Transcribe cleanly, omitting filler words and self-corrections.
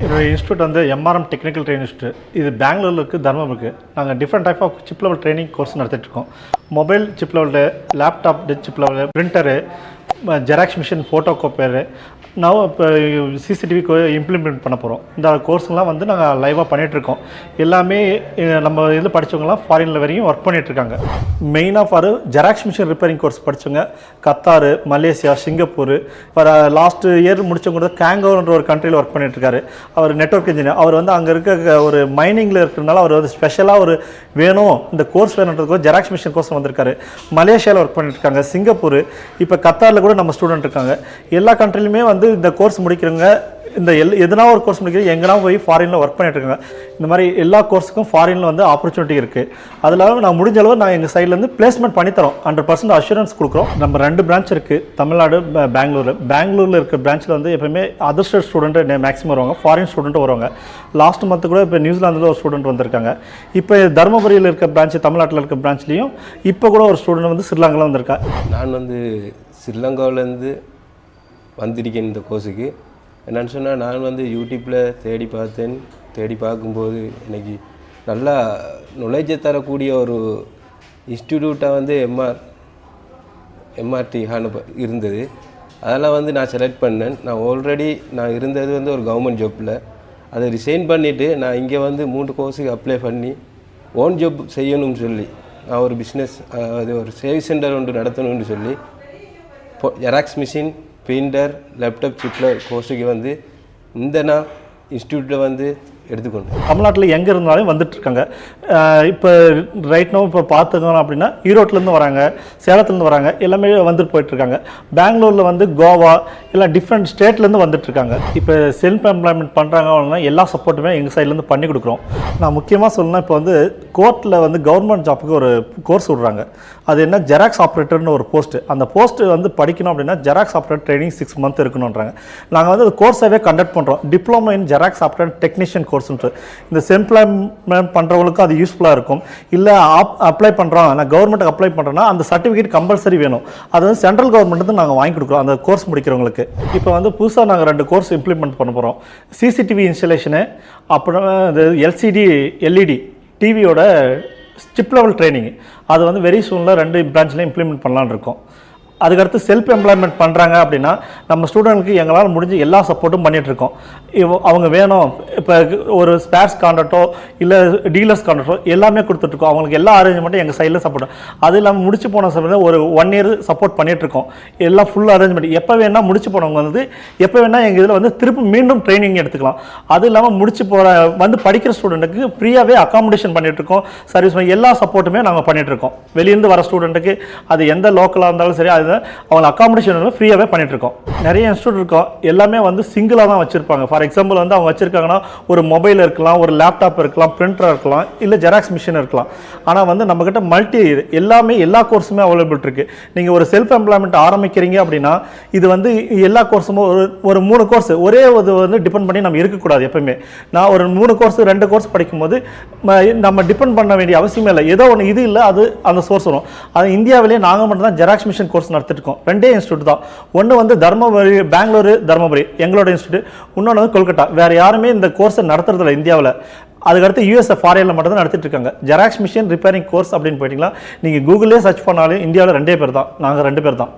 என்னுடைய இன்ஸ்டியூட் வந்து MRM technical training institute. இது பெங்களூரில் இருக்குது, தர்மபுரி இருக்குது. நாங்கள் different type of chip level training course நடத்திட்டுருக்கோம். Mobile chip level, laptop chip level, printer, xerox machine, photo copier, நான் இப்போ சிசிடிவி இம்ப்ளிமெண்ட் பண்ண போகிறோம். இந்த கோர்ஸ்லாம் வந்து நாங்கள் லைவாக பண்ணிகிட்ருக்கோம். எல்லாமே நம்ம இதில் படித்தவங்களாம் ஃபாரினில் வரையும் ஒர்க் பண்ணிகிட்ருக்காங்க. மெயினாக for xerox machine repairing course படித்தவங்க கத்தார், மலேசியா, சிங்கப்பூர். இப்போ லாஸ்ட் இயர் முடித்தவங்க கூட கேங்கோன்ற ஒரு கண்ட்ரியில் ஒர்க் பண்ணிகிட்ருக்காரு. அவர் நெட்வொர்க் இன்ஜினியர். அவர் வந்து அங்கே இருக்க ஒரு மைனிங்கில் இருக்கிறதுனால அவர் வந்து ஸ்பெஷலாக ஒரு வேணும் இந்த கோர்ஸ் வேணுன்றதுக்கு ஜெராக்ஸ் மிஷின் கோர்ஸ் வந்திருக்காரு. மலேசியாவில் ஒர்க் பண்ணிட்டுருக்காங்க, சிங்கப்பூர், இப்போ கத்தாரில் கூட நம்ம ஸ்டூடெண்ட் இருக்காங்க. எல்லா கண்ட்ரிலுமே வந்து இந்த கோர்ஸ் முடிக்கிறவங்க இந்த எதனா ஒரு கோர்ஸ் முடிக்கிறது எங்கன்னா போய் ஃபாரினில் ஒர்க் பண்ணிட்டு இருக்காங்க. இந்த மாதிரி எல்லா கோர்ஸுக்கும் ஃபாரினில் வந்து ஆப்பர்ச்சுனிட்டி இருக்குது. அதில் நான் முடிஞ்ச அளவு நான் எங்கள் சைட்லேருந்து பிளேஸ்மெண்ட் பண்ணித்தரோம். 100% அஷூரன்ஸ் கொடுக்குறோம். நம்ம 2 பிரான்ச் இருக்குது, தமிழ்நாடு, பெங்களூரில் இருக்கிற பிரான்ச்சில் வந்து எப்பவுமே அதர் ஸ்டேட் ஸ்டூடெண்ட்டு மேக்ஸிமம் வருவாங்க, ஃபாரின் ஸ்டூடெண்ட்டும் வருவாங்க. லாஸ்ட் மந்த்து கூட இப்போ நியூசிலாந்தில் ஒரு ஸ்டூடெண்ட் வந்திருக்காங்க. இப்போ தருமபுரியில் இருக்க பிரான்ச்சு, தமிழ்நாட்டில் இருக்க பிரான்ச்லேயும் இப்போ கூட ஒரு ஸ்டூடெண்ட் வந்து ஸ்ரீலங்காவில் வந்திருக்கா. நான் வந்து ஸ்ரீலங்காவிலேருந்து வந்திருக்கேன் இந்த கோர்ஸுக்கு. என்னென்னு சொன்னால், நான் வந்து யூடியூப்பில் தேடி பார்க்கும்போது எனக்கு நல்லா நுழைஞ்ச தரக்கூடிய ஒரு இன்ஸ்டிடியூட்டாக வந்து எம்ஆர்டி இருந்தது. அதெல்லாம் வந்து நான் செலக்ட் பண்ணேன். நான் இருந்தது வந்து ஒரு கவர்மெண்ட் ஜாப்பில். அதை ரிசைன் பண்ணிவிட்டு நான் இங்கே வந்து 3 கோர்ஸுக்கு அப்ளை பண்ணி ஓன் ஜாப் செய்யணும்னு சொல்லி நான் ஒரு பிஸ்னஸ், அது ஒரு சேவிங் சென்டர் ஒன்று நடத்தணும்னு சொல்லி ஜெராக்ஸ் மிஷின், பிரிண்டர், லேப்டாப் சிப்பில் கோர்ஸுக்கு வந்து இந்த நான் இன்ஸ்டியூட்டில் வந்து எடுத்துக்கொண்டு தமிழ்நாட்டில் எங்கே இருந்தாலும் வந்துட்டுருக்காங்க. இப்போ ரைட் நோ இப்போ பார்த்துக்கணும் அப்படின்னா ஈரோட்டிலேருந்து வராங்க, சேலத்துலேருந்து வராங்க, எல்லாமே வந்துட்டு போயிட்டுருக்காங்க. பெங்களூரில் வந்து கோவா, எல்லாம் டிஃப்ரெண்ட் ஸ்டேட்லேருந்து வந்துட்டுருக்காங்க. இப்போ செல்ஃப் எம்ப்ளாய்மெண்ட் பண்ணுறாங்க அப்படின்னா எல்லா சப்போர்ட்டுமே எங்கள் சைட்லேருந்து பண்ணி கொடுக்குறோம். நான் முக்கியமாக சொல்லணும்னா, இப்போ வந்து கோர்ட்டில் வந்து கவர்மெண்ட் ஜாப்புக்கு ஒரு கோர்ஸ் விட்றாங்க. அது என்ன, ஜெராக்ஸ் ஆப்ரேட்டர்னு ஒரு போஸ்ட்டு. அந்த போஸ்ட்டு வந்து படிக்கணும் அப்படின்னா ஜெராக்ஸ் ஆப்ரேட்டர் ட்ரைனிங் 6 மந்த் இருக்கணுன்றாங்க. நாங்கள் வந்து அந்த கோர்ஸாகவே கண்டக்ட் பண்ணுறோம். Diploma in xerox operator technician கோர்ஸ்ன்ட்டு. இந்த எம்ப்ளாய்மெண்ட் பண்ணுறவங்களுக்கும் அது யூஸ்ஃபுல்லாக இருக்கும். இல்லை அப்ளை பண்ணுறோம், நான் கவர்மெண்ட்டுக்கு அப்ளை பண்ணுறேன்னா அந்த சர்டிஃபிகேட் கம்பல்சரி வேணும். அது வந்து சென்ட்ரல் கவர்மெண்ட் வந்து நாங்கள் வாங்கி கொடுக்குறோம் அந்த கோர்ஸ் முடிக்கிறவங்களுக்கு. இப்போ வந்து புதுசாக நாங்கள் 2 கோர்ஸ் இம்ப்ளிமெண்ட் பண்ண போகிறோம். சிசிடிவி இன்ஸ்டலேஷனு, அப்புறம் இந்த எல்சிடி எல்இடி டிவியோட சிப் லெவல் ட்ரைனிங். அது வந்து வெரி சூனில் 2 பிரான்ச்லையும் இம்ப்ளிமெண்ட் பண்ணலான்னு இருக்கோம். அதுக்கடுத்து செல்ஃப் எம்ப்ளாய்மெண்ட் பண்ணுறாங்க அப்படின்னா நம்ம ஸ்டூடெண்ட்க்கு எங்களால் முடிஞ்சு எல்லா சப்போர்ட்டும் பண்ணிகிட்ருக்கோம். அவங்க வேணும், இப்போ ஒரு ஸ்பேர்ஸ் கான்ட்ராக்டோ இல்லை டீலர்ஸ் கான்ட்ராக்டோ எல்லாமே கொடுத்துட்ருக்கோம். அவங்களுக்கு எல்லா அரேஞ்ச்மெண்ட்டும் எங்கள் சைடில் சப்போர்ட். அது இல்லாமல் முடிச்சு போன சமயம் ஒரு 1 இயர் சப்போர்ட் பண்ணிகிட்ருக்கோம். எல்லாம் ஃபுல் அரேஞ்ச்மெண்ட். எப்போ வேணால் முடிச்சு போனவங்க வந்து எப்போ வேணால் எங்கள் இதில் வந்து திருப்பி மீண்டும் ட்ரைனிங் எடுத்துக்கலாம். அது இல்லாமல் முடிச்சு போகிற வந்து படிக்கிற ஸ்டூடெண்ட்டுக்கு ஃப்ரீயாகவே அக்காமடேஷன் பண்ணிகிட்ருக்கோம். சர்வீஸ் எல்லா சப்போர்ட்டுமே நாங்கள் பண்ணிகிட்ருக்கோம். வெளியிருந்து வர ஸ்டூடெண்ட்டுக்கு அது எந்த லோக்கலாக இருந்தாலும் சரி, அவங்க அக்காமடேஷன் ஃப்ரீயாகவே பண்ணிட்டு இருக்கோம். நிறைய இன்ஸ்டியூட் இருக்கோம், எல்லாமே வந்து சிங்கிளாக தான் வச்சிருப்பாங்க. ஃபார் எக்ஸாம்பிள் வந்து அவங்க வச்சிருக்காங்கன்னா ஒரு மொபைல் இருக்கலாம், ஒரு லேப்டாப் இருக்கலாம், பிரிண்டர் இருக்கலாம், இல்லை ஜெராக்ஸ் மிஷின் இருக்கலாம். ஆனால் வந்து நம்மக்கிட்ட மல்டி எல்லாமே எல்லா கோர்ஸுமே அவைலபிள் இருக்கு. நீங்கள் ஒரு செல்ஃப் எம்ப்ளாய்மெண்ட் ஆரம்பிக்கிறீங்க அப்படின்னா இது வந்து எல்லா கோர்ஸும் ஒரு 3 கோர்ஸ் ஒரே இது வந்து டிபெண்ட் பண்ணி நம்ம இருக்கக்கூடாது. எப்பவுமே நான் ஒரு 3 கோர்ஸ் 2 கோர்ஸ் படிக்கும்போது நம்ம டிபெண்ட் பண்ண வேண்டிய அவசியமே இல்லை. ஏதோ ஒன்று இது இல்லை, அது அந்த சோர்ஸ் வரும். அது இந்தியாவிலேயே நாங்கள் மட்டும் தான் ஜெராக்ஸ் மிஷின் கோர்ஸ் நடத்திருக்கோம். 2 இன்ஸ்டியூட் தான். ஒன்று வந்து பெங்களூரு, தர்மபுரி எங்களோட இன்ஸ்டியூட். இன்னொன்று வந்து கொல்கட்டா. வேற யாருமே இந்த கோர்ஸை நடத்துறதில்ல இந்தியாவில். அதுக்கடுத்து யூஎஸ்ஏ ஃபாரினில் மட்டும் தான் நடத்திட்டு இருக்காங்க. ஜெராக்ஸ் மிஷின் ரிப்பேரிங் கோர்ஸ் அப்படின்னு போயிட்டீங்களா, நீங்கள் கூகுளே சர்ச் பண்ணாலும் இந்தியாவில் 2 பேர் தான். நாங்கள் 2 பேர் தான்.